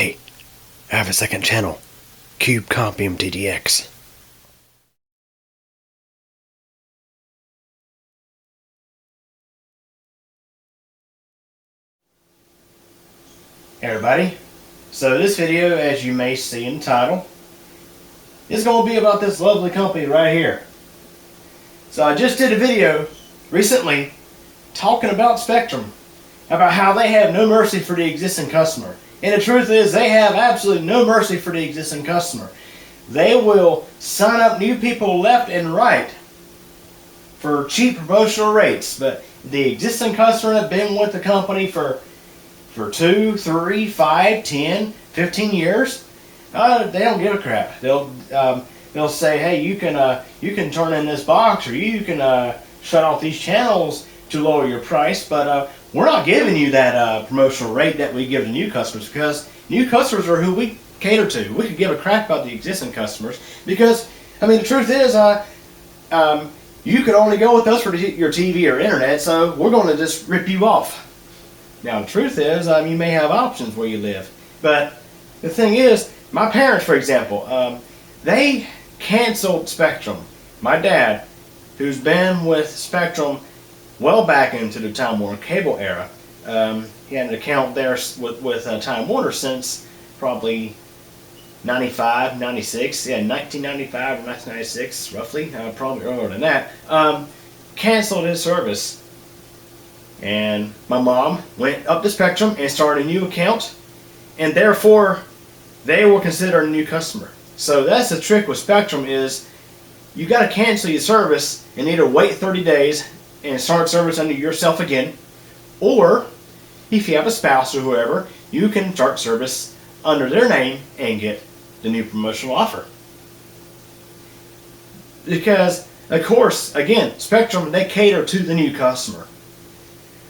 Hey, I have a second channel. Cube Compium TDX. Hey everybody. So this video, as you may see in the title, is going to be about this lovely company right here. So I just did a video recently talking about Spectrum, about how they have no mercy for the existing customer. And the truth is, they have absolutely no mercy for the existing customer. They will sign up new people left and right for cheap promotional rates, but the existing customer that have been with the company for 2, 3, 5, 10, 15 years, they don't give a crap. They'll say, hey, you can turn in this box, or you can shut off these channels to lower your price, but we're not giving you that promotional rate that we give to new customers, because new customers are who we cater to. We could give a crap about the existing customers, because I mean the truth is, you could only go with us for your TV or internet, so we're going to just rip you off. Now the truth is, you may have options where you live, but the thing is, my parents, for example, they canceled Spectrum. My dad, who's been with Spectrum well back into the Time Warner cable era, he had an account there with Time Warner since probably 95, 96, yeah, 1995 or 1996, roughly, probably earlier than that, canceled his service. And my mom went up to Spectrum and started a new account, and therefore they were considered a new customer. So that's the trick with Spectrum, is you got to cancel your service and either wait 30 days and start service under yourself again, or if you have a spouse or whoever, you can start service under their name and get the new promotional offer. Because of course, again, Spectrum, they cater to the new customer.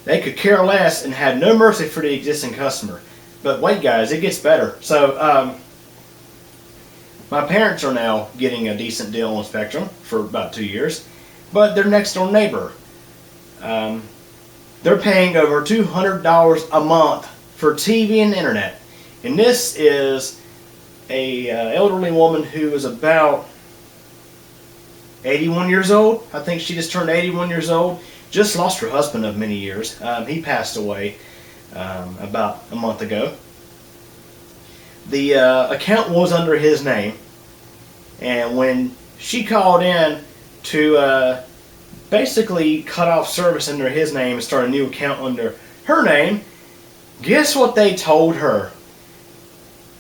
They could care less and have no mercy for the existing customer. But wait guys, it gets better. So my parents are now getting a decent deal on Spectrum for about 2 years, but their next door neighbor, they're paying over $200 a month for TV and internet. And this is a elderly woman who is about 81 years old. I think she just turned 81 years old. Just lost her husband of many years. He passed away about a month ago. The account was under his name, and when she called in to basically cut off service under his name and start a new account under her name, guess what they told her?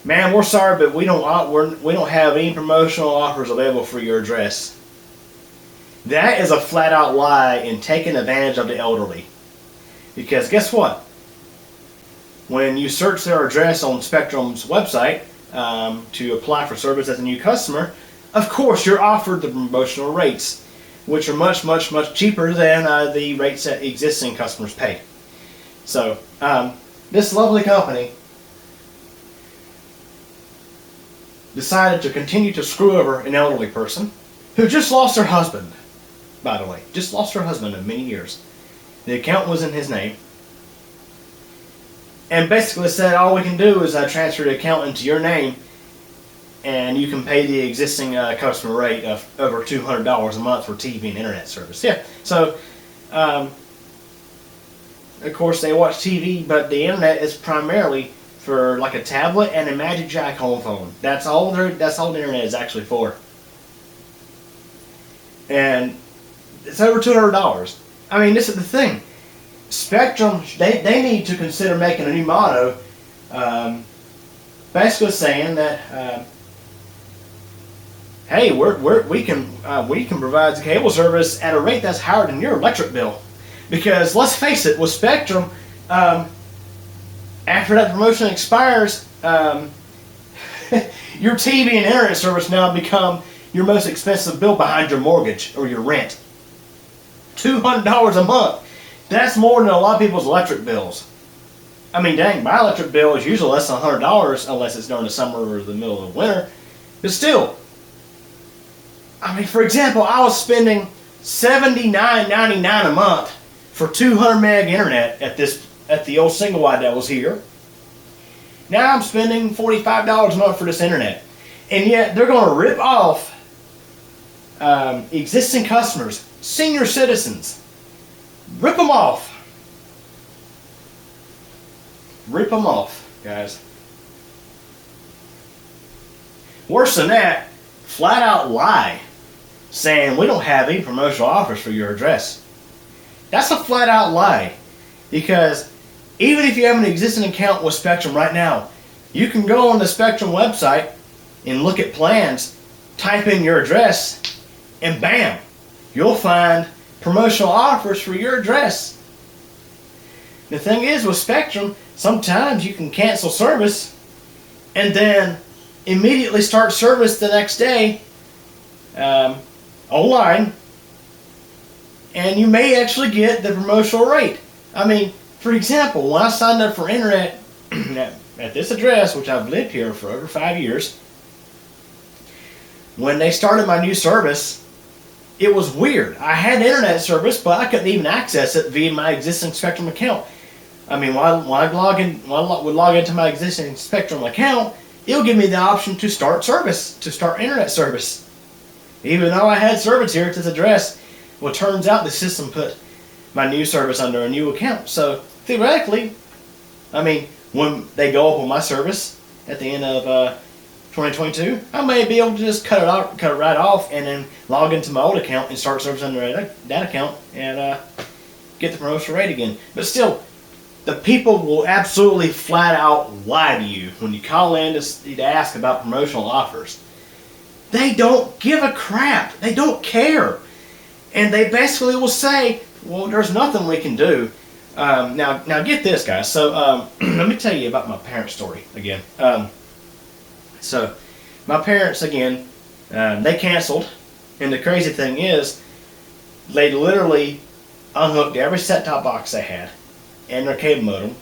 Ma'am, we're sorry, but we don't have any promotional offers available for your address. That is a flat out lie and taking advantage of the elderly. Because guess what? When you search their address on Spectrum's website to apply for service as a new customer, of course you're offered the promotional rates, which are much, much, much cheaper than the rates that existing customers pay. So this lovely company decided to continue to screw over an elderly person who just lost her husband. By the way, just lost her husband of many years. The account was in his name, and basically said all we can do is transfer the account into your name, and you can pay the existing customer rate of over $200 a month for TV and internet service. Yeah, so of course they watch TV, but the internet is primarily for like a tablet and a Magic Jack home phone. That's all the internet is actually for. And it's over $200. I mean, this is the thing. Spectrum, they need to consider making a new motto, basically saying that, hey, we can provide the cable service at a rate that's higher than your electric bill. Because let's face it, with Spectrum, after that promotion expires, your TV and internet service now become your most expensive bill behind your mortgage or your rent. $200 a month. That's more than a lot of people's electric bills. I mean, dang, my electric bill is usually less than $100 unless it's during the summer or the middle of the winter. But still, I mean, for example, I was spending $79.99 a month for 200 meg internet at the old single wide that was here. Now I'm spending $45 a month for this internet. And yet they're going to rip off existing customers, senior citizens. Rip them off. Rip them off, guys. Worse than that, flat out lie, saying we don't have any promotional offers for your address. That's a flat out lie, because even if you have an existing account with Spectrum right now, you can go on the Spectrum website and look at plans, type in your address, and bam, you'll find promotional offers for your address. The thing is with Spectrum, sometimes you can cancel service and then immediately start service the next day online, and you may actually get the promotional rate. I mean, for example, when I signed up for internet at this address, which I've lived here for over 5 years, when they started my new service, it was weird. I had internet service, but I couldn't even access it via my existing Spectrum account. I mean, when I would log into my existing Spectrum account, it'll give me the option to start service, to start internet service. Even though I had service here at this address, well, it turns out the system put my new service under a new account. So theoretically, I mean, when they go up on my service at the end of 2022, I may be able to just cut it right off, and then log into my old account and start service under that account and get the promotional rate again. But still, the people will absolutely flat out lie to you when you call in to ask about promotional offers. They don't give a crap. They don't care. And they basically will say, well, there's nothing we can do. Now get this, guys. So let me tell you about my parents' story again. So my parents, again, they canceled. And the crazy thing is, they literally unhooked every set-top box they had and their cable modem,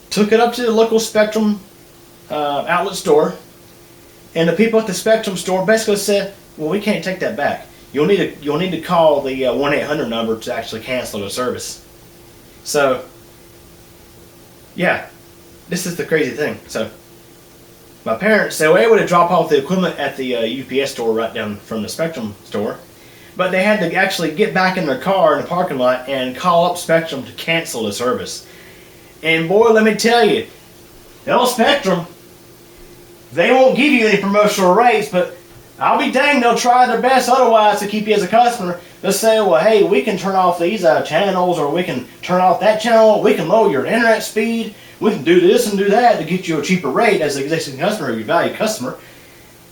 took it up to the local Spectrum outlet store, and the people at the Spectrum store basically said, well, we can't take that back. You'll need to call the 1-800 number to actually cancel the service. So, yeah, this is the crazy thing. So, my parents, they were able to drop off the equipment at the UPS store right down from the Spectrum store, but they had to actually get back in their car in the parking lot and call up Spectrum to cancel the service. And boy, let me tell you, they'll Spectrum, they won't give you any promotional rates, but I'll be danged, they'll try their best otherwise to keep you as a customer. They'll say, well, hey, we can turn off these channels, or we can turn off that channel, we can lower your internet speed, we can do this and do that to get you a cheaper rate as an existing customer, your valued customer.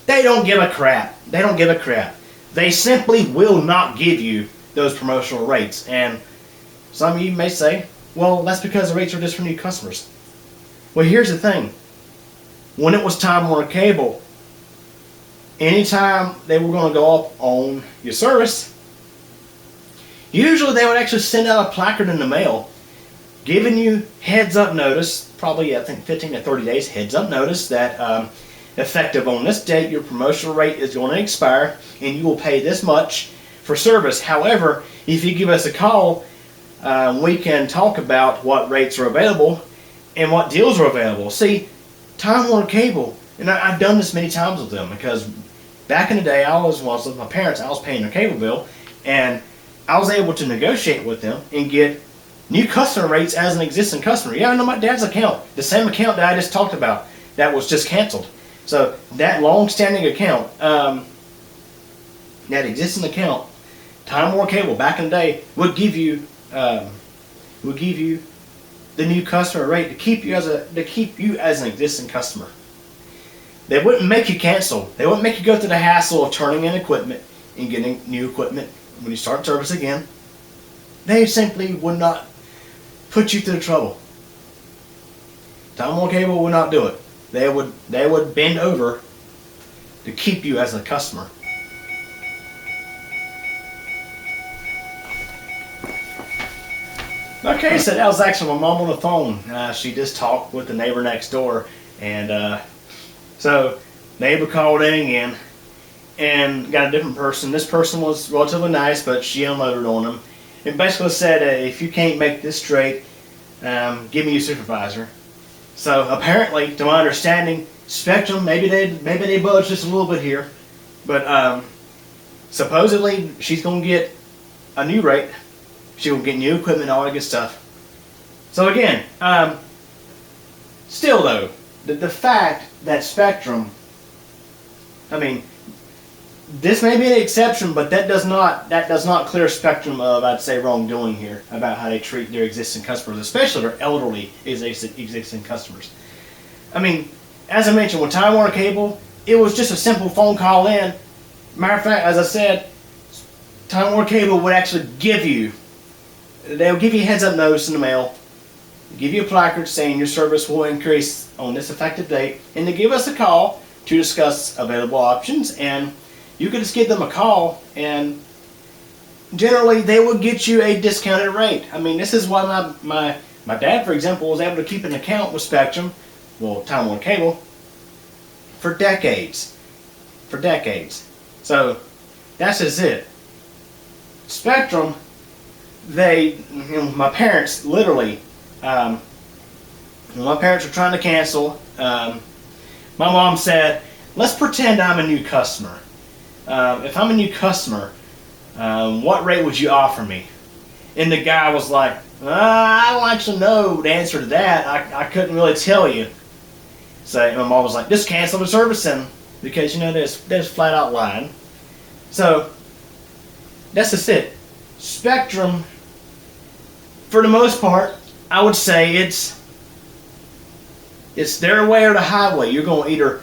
They don't give a crap. They don't give a crap. They simply will not give you those promotional rates. And some of you may say, well, that's because the rates are just for new customers. Well, here's the thing. When it was Time Warner Cable, anytime they were going to go up on your service, usually they would actually send out a placard in the mail giving you heads up notice, probably I think 15 to 30 days heads up notice that effective on this date your promotional rate is going to expire and you will pay this much for service. However, if you give us a call, we can talk about what rates are available and what deals are available. See, Time Warner Cable, and I've done this many times with them, because back in the day I was with my parents, I was paying their cable bill, and I was able to negotiate with them and get new customer rates as an existing customer. Yeah, I know my dad's account, the same account that I just talked about, that was just canceled. So that long-standing account, that existing account, Time Warner Cable back in the day would give you the new customer rate to keep you as an existing customer. They wouldn't make you cancel. They wouldn't make you go through the hassle of turning in equipment and getting new equipment when you start service again. They simply would not put you through the trouble. Time Warner Cable would not do it. They would bend over to keep you as a customer. Okay, so that was actually my mom on the phone. She just talked with the neighbor next door, and so neighbor called in again and got a different person. This person was relatively nice, but she unloaded on him and basically said, if you can't make this straight, give me your supervisor. So apparently, to my understanding, Spectrum, maybe they budged just a little bit here, but supposedly she's gonna get a new rate. She will get new equipment, all that good stuff. So again, still though, the fact that Spectrum, I mean, this may be an exception, but that does not clear Spectrum of, I'd say, wrongdoing here about how they treat their existing customers, especially their elderly existing customers. I mean, as I mentioned, with Time Warner Cable, it was just a simple phone call in. Matter of fact, as I said, Time Warner Cable would actually they'll give you a heads-up notice in the mail, give you a placard saying your service will increase on this effective date, and they give us a call to discuss available options, and you could just give them a call, and generally they will get you a discounted rate. I mean, this is why my dad, for example, was able to keep an account with Spectrum, well, Time Warner Cable, for decades. For decades. So, that's just it. Spectrum, my parents, literally, when my parents were trying to cancel, my mom said, let's pretend I'm a new customer. If I'm a new customer, what rate would you offer me? And the guy was like, I don't actually know the answer to that. I couldn't really tell you. So my mom was like, just cancel the service then, because there's flat out lying. So that's just it. Spectrum, for the most part, I would say it's their way or the highway. You're going to either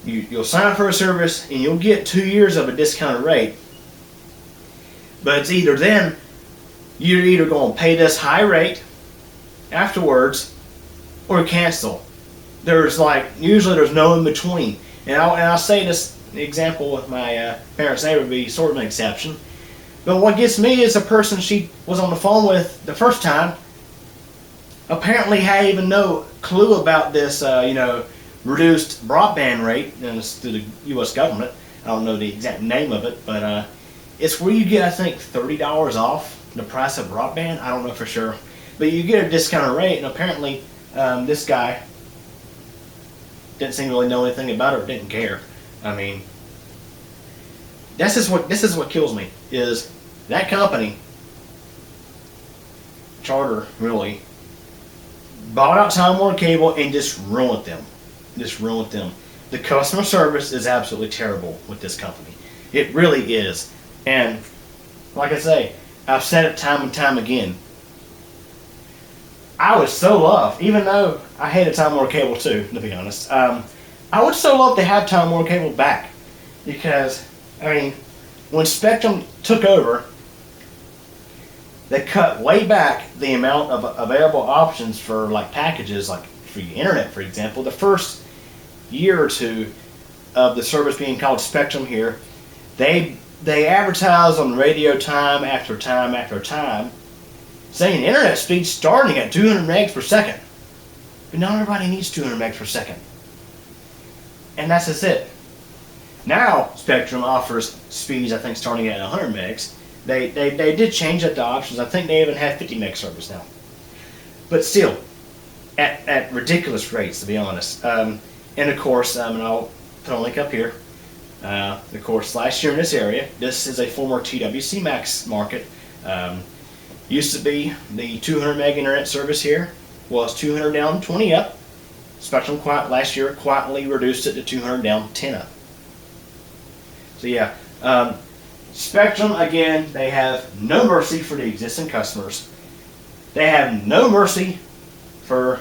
you'll sign up for a service and you'll get 2 years of a discounted rate, but it's either then you're either going to pay this high rate afterwards or cancel. Usually there's no in between. And I'll say this example with my parents' neighbor would be sort of an exception. But what gets me is the person she was on the phone with the first time apparently had even no clue about this, reduced broadband rate through the U.S. government. I don't know the exact name of it, but it's where you get, I think, $30 off the price of broadband. I don't know for sure, but you get a discounted rate, and apparently this guy didn't seem to really know anything about it or didn't care. I mean, this is what kills me, is that company, Charter, really bought out Time Warner Cable and just ruined them. The customer service is absolutely terrible with this company. It really is. And like I say, I've said it time and time again. I would so love, even though I hated Time Warner Cable too, to be honest, I would so love to have Time Warner Cable back. Because, I mean, when Spectrum took over, they cut way back the amount of available options for like packages, like for your internet, for example. The first year or two of the service being called Spectrum here, they advertise on radio time after time after time saying internet speed starting at 200 megs per second. But not everybody needs 200 megs per second. And that's just it. Now Spectrum offers speeds, I think, starting at 100 megs. They did change up the options. I think they even have 50 meg service now. But still, at ridiculous rates, to be honest. And of course, and I'll put a link up here. Of course, last year in this area, this is a former TWC Max market. Used to be the 200 meg internet service here was 200 down, 20 up. Spectrum last year quietly reduced it to 200 down, 10 up. So yeah, Spectrum, again, they have no mercy for the existing customers. They have no mercy for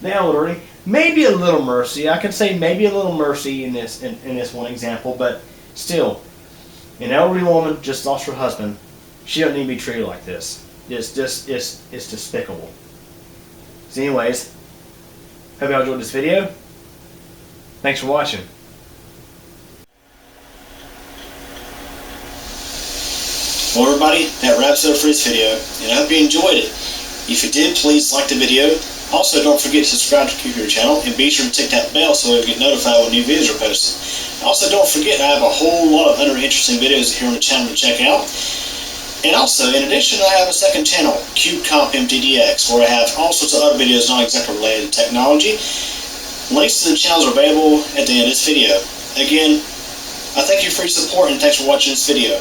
the elderly. Maybe a little mercy. I could say maybe a little mercy in this one example, but still, an elderly woman just lost her husband. She doesn't need to be treated like this. It's despicable. So anyways, hope y'all enjoyed this video. Thanks for watching. Well, everybody, that wraps it up for this video, and I hope you enjoyed it. If you did, please like the video. Also, don't forget to subscribe to your channel, and be sure to tick that bell so you'll get notified when new videos are posted. Also, don't forget, I have a whole lot of other interesting videos here on the channel to check out. And also, in addition, I have a second channel, CubeCompMTDX, where I have all sorts of other videos not exactly related to technology. Links to the channels are available at the end of this video. Again, I thank you for your support and thanks for watching this video.